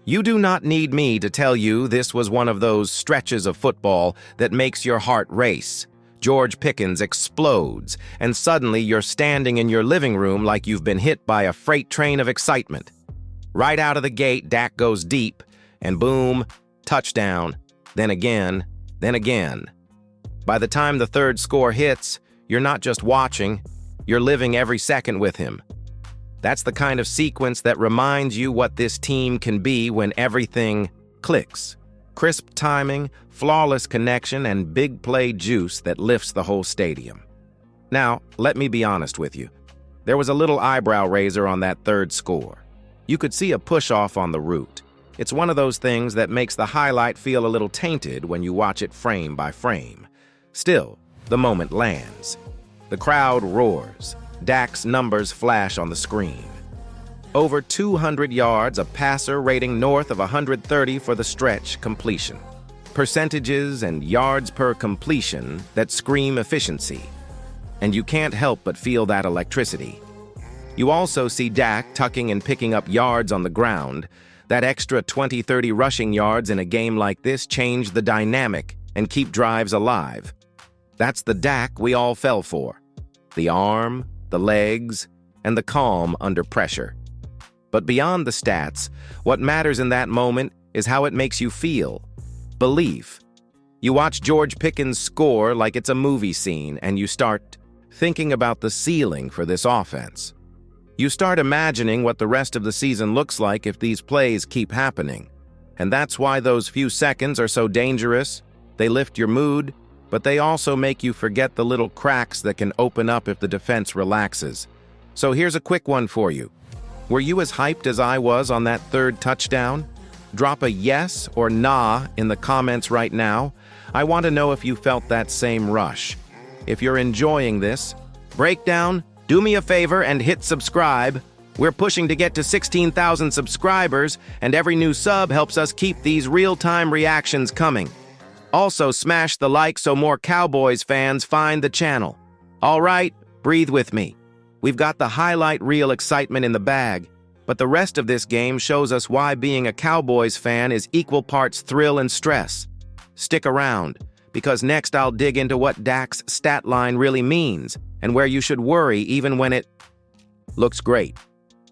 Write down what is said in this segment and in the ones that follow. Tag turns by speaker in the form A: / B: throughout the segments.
A: You do not need me to tell you this was one of those stretches of football that makes your heart race. George Pickens explodes, and suddenly you're standing in your living room like you've been hit by a freight train of excitement. Right out of the gate, Dak goes deep, and boom, touchdown, then again, then again. By the time the third score hits, you're not just watching, you're living every second with him. That's the kind of sequence that reminds you what this team can be when everything clicks. Crisp timing, flawless connection, and big play juice that lifts the whole stadium. Now, let me be honest with you. There was a little eyebrow raiser on that third score. You could see a push-off on the route. It's one of those things that makes the highlight feel a little tainted when you watch it frame by frame. Still, the moment lands. The crowd roars. Dak's numbers flash on the screen. Over 200 yards, a passer rating north of 130 for the stretch completion. Percentages and yards per completion that scream efficiency. And you can't help but feel that electricity. You also see Dak tucking and picking up yards on the ground. That extra 20-30 rushing yards in a game like this change the dynamic and keep drives alive. That's the Dak we all fell for. The arm, the legs, and the calm under pressure. But beyond the stats, what matters in that moment is how it makes you feel. Belief. You watch George Pickens score like it's a movie scene, and you start thinking about the ceiling for this offense. You start imagining what the rest of the season looks like if these plays keep happening. And that's why those few seconds are so dangerous. They lift your mood, but they also make you forget the little cracks that can open up if the defense relaxes. So here's a quick one for you. Were you as hyped as I was on that third touchdown? Drop a yes or nah in the comments right now. I want to know if you felt that same rush. If you're enjoying this breakdown, do me a favor and hit subscribe. We're pushing to get to 16,000 subscribers, and every new sub helps us keep these real-time reactions coming. Also, smash the like so more Cowboys fans find the channel. All right, breathe with me. We've got the highlight reel excitement in the bag, but the rest of this game shows us why being a Cowboys fan is equal parts thrill and stress. Stick around, because next I'll dig into what Dak's stat line really means and where you should worry even when it looks great.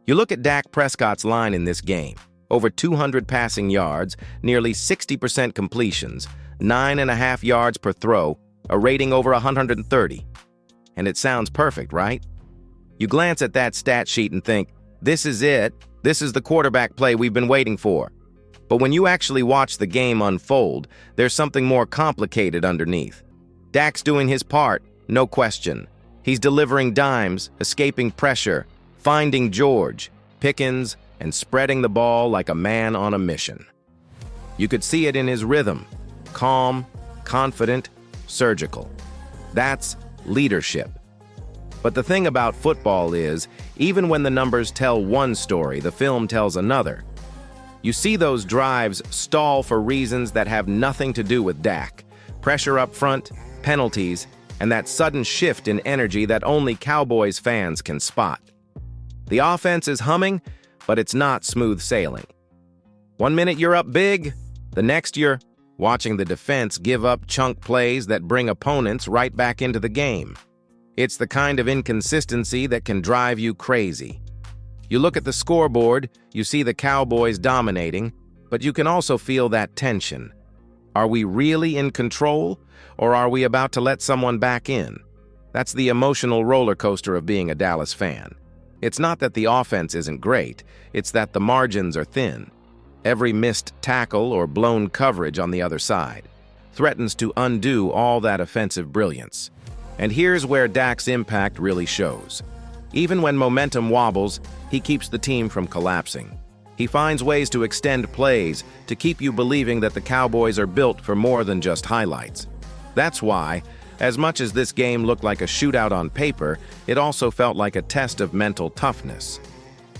A: You look at Dak Prescott's line in this game. Over 200 passing yards, nearly 60% completions, 9.5 yards per throw, a rating over 130. And it sounds perfect, right? You glance at that stat sheet and think, this is it. This is the quarterback play we've been waiting for. But when you actually watch the game unfold, there's something more complicated underneath. Dak's doing his part, no question. He's delivering dimes, escaping pressure, finding George, Pickens, and spreading the ball like a man on a mission. You could see it in his rhythm. Calm, confident, surgical. That's leadership. But the thing about football is, even when the numbers tell one story, the film tells another. You see those drives stall for reasons that have nothing to do with Dak. Pressure up front, penalties, and that sudden shift in energy that only Cowboys fans can spot. The offense is humming, but it's not smooth sailing. One minute you're up big, the next you're watching the defense give up chunk plays that bring opponents right back into the game. It's the kind of inconsistency that can drive you crazy. You look at the scoreboard, you see the Cowboys dominating, but you can also feel that tension. Are we really in control, or are we about to let someone back in? That's the emotional roller coaster of being a Dallas fan. It's not that the offense isn't great, it's that the margins are thin. Every missed tackle or blown coverage on the other side threatens to undo all that offensive brilliance. And here's where Dak's impact really shows. Even when momentum wobbles, he keeps the team from collapsing. He finds ways to extend plays to keep you believing that the Cowboys are built for more than just highlights. That's why, as much as this game looked like a shootout on paper, it also felt like a test of mental toughness.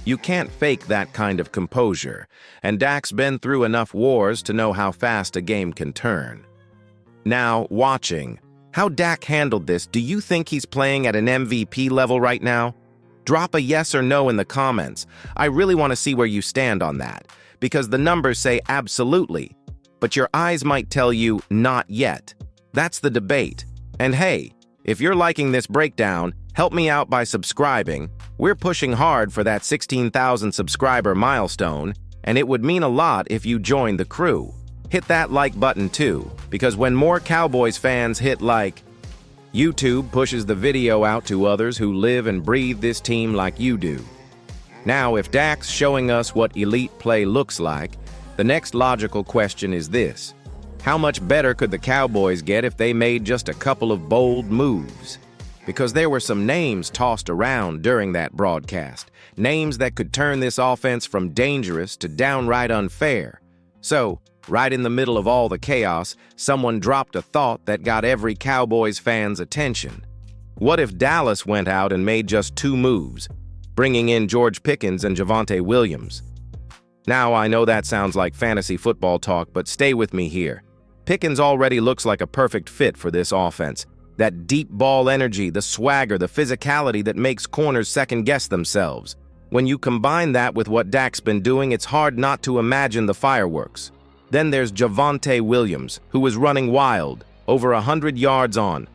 A: You can't fake that kind of composure, and Dak's been through enough wars to know how fast a game can turn. Now, watching how Dak handled this, do you think he's playing at an MVP level right now? Drop a yes or no in the comments. I really want to see where you stand on that, because the numbers say absolutely, but your eyes might tell you not yet. That's the debate. And hey, if you're liking this breakdown, help me out by subscribing. We're pushing hard for that 16,000 subscriber milestone, and it would mean a lot if you joined the crew. Hit that like button too, because when more Cowboys fans hit like, YouTube pushes the video out to others who live and breathe this team like you do. Now, if Dak's showing us what elite play looks like, the next logical question is this: how much better could the Cowboys get if they made just a couple of bold moves? Because there were some names tossed around during that broadcast, names that could turn this offense from dangerous to downright unfair. So, right in the middle of all the chaos, someone dropped a thought that got every Cowboys fan's attention. What if Dallas went out and made just 2 moves, bringing in George Pickens and Javonte Williams? Now, I know that sounds like fantasy football talk, but stay with me here. Pickens already looks like a perfect fit for this offense. That deep ball energy, the swagger, the physicality that makes corners second-guess themselves. When you combine that with what Dak's been doing, it's hard not to imagine the fireworks. Then there's Javonte Williams, who was running wild, over 100 yards on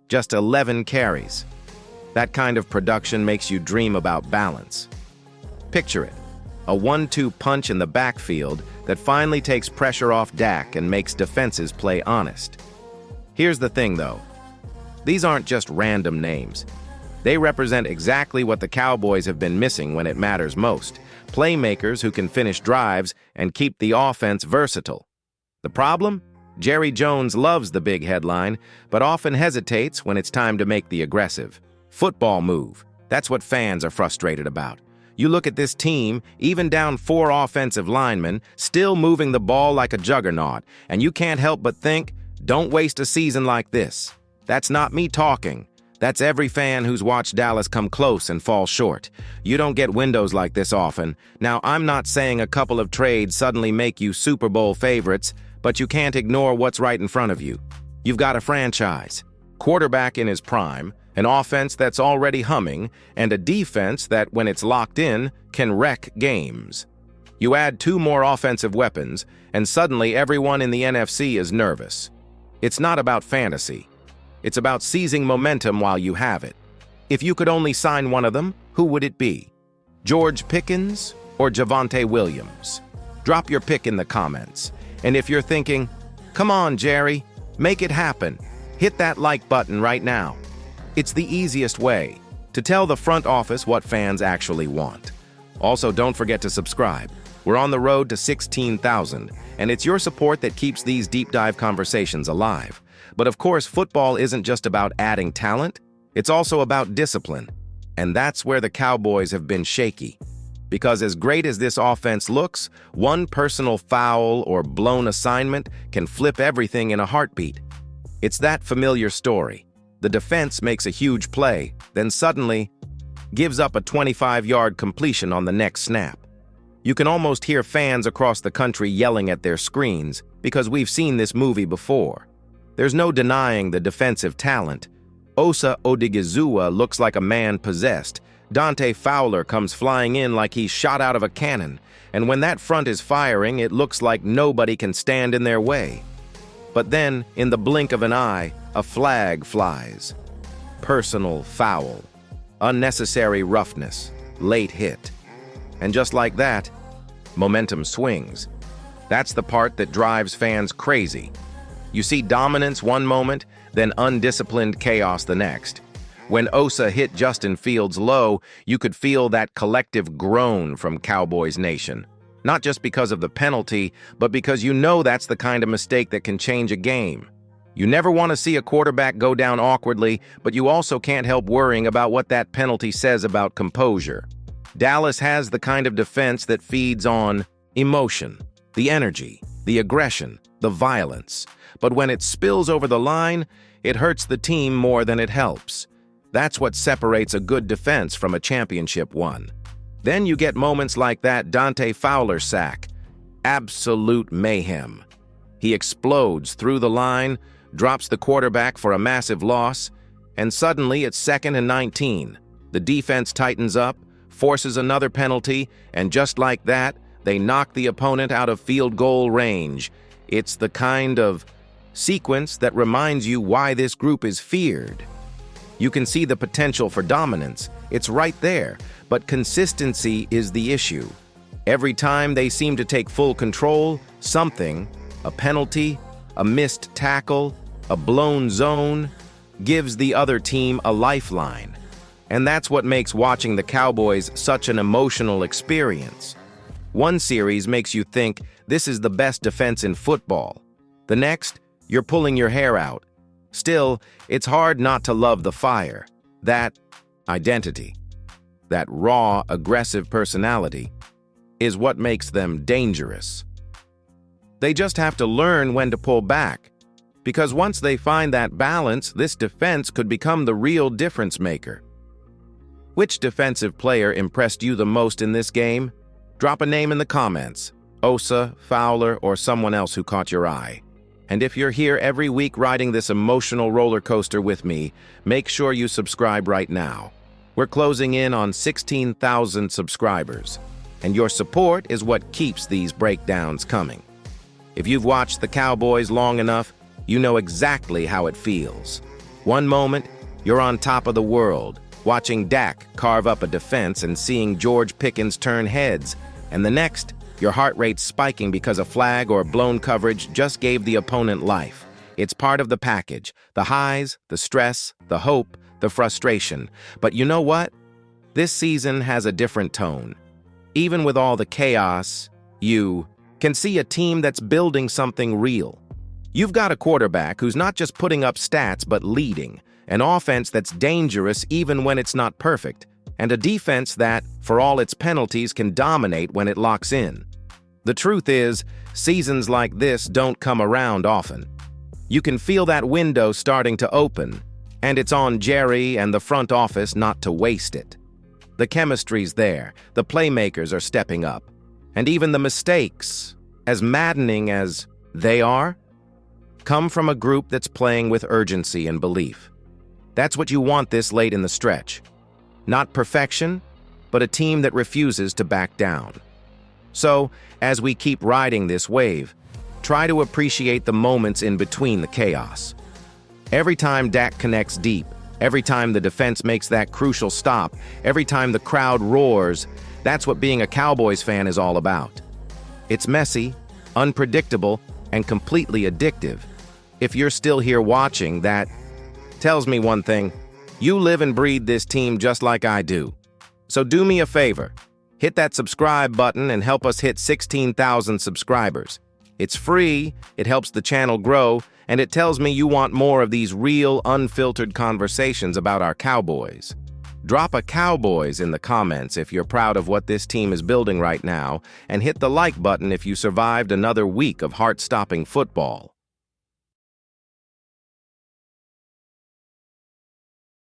A: just 11 carries. That kind of production makes you dream about balance. Picture it, a 1-2 punch in the backfield that finally takes pressure off Dak and makes defenses play honest. Here's the thing, though. These aren't just random names. They represent exactly what the Cowboys have been missing when it matters most: playmakers who can finish drives and keep the offense versatile. The problem? Jerry Jones loves the big headline, but often hesitates when it's time to make the aggressive football move. That's what fans are frustrated about. You look at this team, even down 4 offensive linemen, still moving the ball like a juggernaut, and you can't help but think, don't waste a season like this. That's not me talking. That's every fan who's watched Dallas come close and fall short. You don't get windows like this often. Now, I'm not saying a couple of trades suddenly make you Super Bowl favorites, but you can't ignore what's right in front of you. You've got a franchise, quarterback in his prime, an offense that's already humming, and a defense that, when it's locked in, can wreck games. You add 2 more offensive weapons, and suddenly everyone in the NFC is nervous. It's not about fantasy. It's about seizing momentum while you have it. If you could only sign one of them, who would it be? George Pickens or Javonte Williams? Drop your pick in the comments. And if you're thinking, come on, Jerry, make it happen, hit that like button right now. It's the easiest way to tell the front office what fans actually want. Also, don't forget to subscribe. We're on the road to 16,000, and it's your support that keeps these deep dive conversations alive. But of course, football isn't just about adding talent, it's also about discipline. And that's where the Cowboys have been shaky. Because as great as this offense looks, one personal foul or blown assignment can flip everything in a heartbeat. It's that familiar story. The defense makes a huge play, then suddenly gives up a 25-yard completion on the next snap. You can almost hear fans across the country yelling at their screens because we've seen this movie before. There's no denying the defensive talent. Osa Odigizua looks like a man possessed. Dante Fowler comes flying in like he's shot out of a cannon. And when that front is firing, it looks like nobody can stand in their way. But then, in the blink of an eye, a flag flies. Personal foul. Unnecessary roughness. Late hit. And just like that, momentum swings. That's the part that drives fans crazy. You see dominance one moment, then undisciplined chaos the next. When Osa hit Justin Fields low, you could feel that collective groan from Cowboys Nation. Not just because of the penalty, but because you know that's the kind of mistake that can change a game. You never want to see a quarterback go down awkwardly, but you also can't help worrying about what that penalty says about composure. Dallas has the kind of defense that feeds on emotion, the energy, the aggression, the violence. But when it spills over the line, it hurts the team more than it helps. That's what separates a good defense from a championship one. Then you get moments like that Dante Fowler sack. Absolute mayhem. He explodes through the line, drops the quarterback for a massive loss, and suddenly it's 2nd and 19. The defense tightens up, forces another penalty, and just like that, They knock the opponent out of field goal range. It's the kind of sequence that reminds you why this group is feared. You can see the potential for dominance. It's right there, but consistency is the issue. Every time they seem to take full control, something, a penalty, a missed tackle, a blown zone, gives the other team a lifeline. And that's what makes watching the Cowboys such an emotional experience. One series makes you think this is the best defense in football. The next, you're pulling your hair out. Still, it's hard not to love the fire, that identity, that raw, aggressive personality is what makes them dangerous. They just have to learn when to pull back, because once they find that balance, this defense could become the real difference maker. Which defensive player impressed you the most in this game? Drop a name in the comments, Osa, Fowler, or someone else who caught your eye. And if you're here every week riding this emotional roller coaster with me, make sure you subscribe right now. We're closing in on 16,000 subscribers, and your support is what keeps these breakdowns coming. If you've watched the Cowboys long enough, you know exactly how it feels. One moment, you're on top of the world, watching Dak carve up a defense and seeing George Pickens turn heads, and the next, your heart rate's spiking because a flag or blown coverage just gave the opponent life. It's part of the package, the highs, the stress, the hope, the frustration. But you know what? This season has a different tone. Even with all the chaos, you can see a team that's building something real. You've got a quarterback who's not just putting up stats but leading, an offense that's dangerous even when it's not perfect, and a defense that, for all its penalties, can dominate when it locks in. The truth is, seasons like this don't come around often. You can feel that window starting to open, and it's on Jerry and the front office not to waste it. The chemistry's there, the playmakers are stepping up, and even the mistakes, as maddening as they are, come from a group that's playing with urgency and belief. That's what you want this late in the stretch. Not perfection, but a team that refuses to back down. So, as we keep riding this wave, try to appreciate the moments in between the chaos. Every time Dak connects deep, every time the defense makes that crucial stop, every time the crowd roars, that's what being a Cowboys fan is all about. It's messy, unpredictable, and completely addictive. If you're still here watching, that tells me one thing: you live and breathe this team just like I do. So do me a favor, hit that subscribe button and help us hit 16,000 subscribers. It's free, it helps the channel grow, and it tells me you want more of these real, unfiltered conversations about our Cowboys. Drop a Cowboys in the comments if you're proud of what this team is building right now, and hit the like button if you survived another week of heart-stopping football.